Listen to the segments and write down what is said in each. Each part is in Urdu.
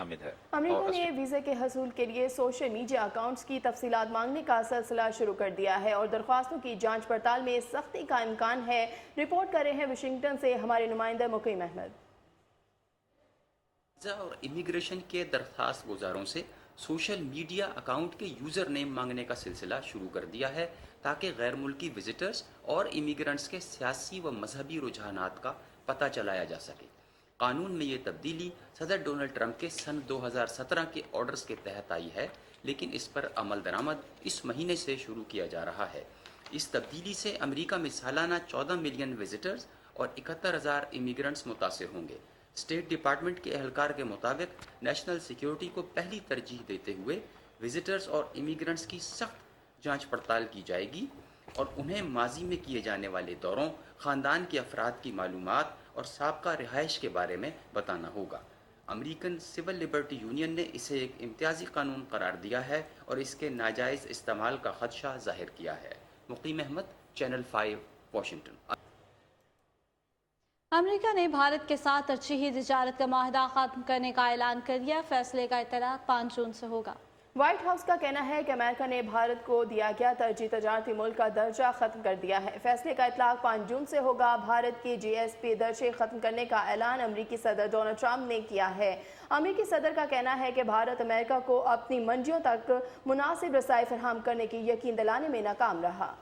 شامل ہے۔ امریکہ نے ویزے کے حصول کے لیے سوشل میڈیا اکاؤنٹس کی تفصیلات مانگنے کا سلسلہ شروع کر دیا ہے اور درخواستوں کی جانچ پڑتال میں سختی کا امکان ہے۔ رپورٹ کر رہے ہیں واشنگٹن سے ہمارے نمائندہ مقیم احمد۔ ویزا اور امیگریشن کے درخواست گزاروں سے سوشل میڈیا اکاؤنٹ کے یوزر نیم مانگنے کا سلسلہ شروع کر دیا ہے تاکہ غیر ملکی وزٹرز اور امیگرنٹس کے سیاسی و مذہبی رجحانات کا پتہ چلایا جا سکے۔ قانون میں یہ تبدیلی صدر ڈونلڈ ٹرمپ کے سن 2017 کے آرڈرز کے تحت آئی ہے، لیکن اس پر عمل درآمد اس مہینے سے شروع کیا جا رہا ہے۔ اس تبدیلی سے امریکہ میں سالانہ 14 ملین وزٹرز اور 71,000 امیگرنٹس متاثر ہوں گے۔ اسٹیٹ ڈپارٹمنٹ کے اہلکار کے مطابق نیشنل سیکیورٹی کو پہلی ترجیح دیتے ہوئے وزٹرز اور امیگرنٹس کی سخت جانچ پڑتال کی جائے گی اور انہیں ماضی میں کیے جانے والے دوروں، خاندان کے افراد کی معلومات اور سابقہ رہائش کے بارے میں بتانا ہوگا۔ امریکن سول لبرٹی یونین نے اسے ایک امتیازی قانون قرار دیا ہے اور اس کے ناجائز استعمال کا خدشہ ظاہر کیا ہے۔ مقیم احمد، چینل 5، واشنگٹن۔ امریکہ نے بھارت کے ساتھ ترجیحی تجارت کا معاہدہ ختم کرنے کا اعلان کر دیا۔ فیصلے کا اطلاق 5 جون سے ہوگا۔ وائٹ ہاؤس کا کہنا ہے کہ امریکہ نے بھارت کو دیا گیا ترجیحی تجارتی ملک کا درجہ ختم کر دیا ہے۔ فیصلے کا اطلاق 5 جون سے ہوگا۔ بھارت کی GSP درجے ختم کرنے کا اعلان امریکی صدر ڈونلڈ ٹرمپ نے کیا ہے۔ امریکی صدر کا کہنا ہے کہ بھارت امریکہ کو اپنی منڈیوں تک مناسب رسائی فراہم کرنے کی یقین دلانے میں ناکام رہا۔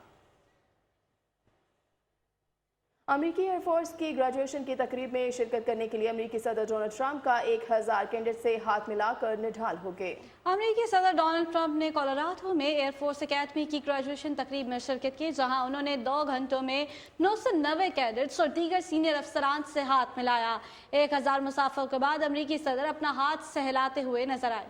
امریکی ایئر فورس کی گریجویشن کی تقریب میں شرکت کرنے کے لیے امریکی صدر ڈونلڈ ٹرمپ کا 1000 کینڈیڈیٹ سے ہاتھ ملا کر نڈھال ہو گئے۔ امریکی صدر ڈونلڈ ٹرمپ نے کولوراڈو میں ایئر فورس اکیڈمی کی گریجویشن تقریب میں شرکت کی، جہاں انہوں نے 2 گھنٹوں میں 990 کیڈٹس اور دیگر سینئر افسران سے ہاتھ ملایا۔ 1000 مسافروں کے بعد امریکی صدر اپنا ہاتھ سہلاتے ہوئے نظر آئے۔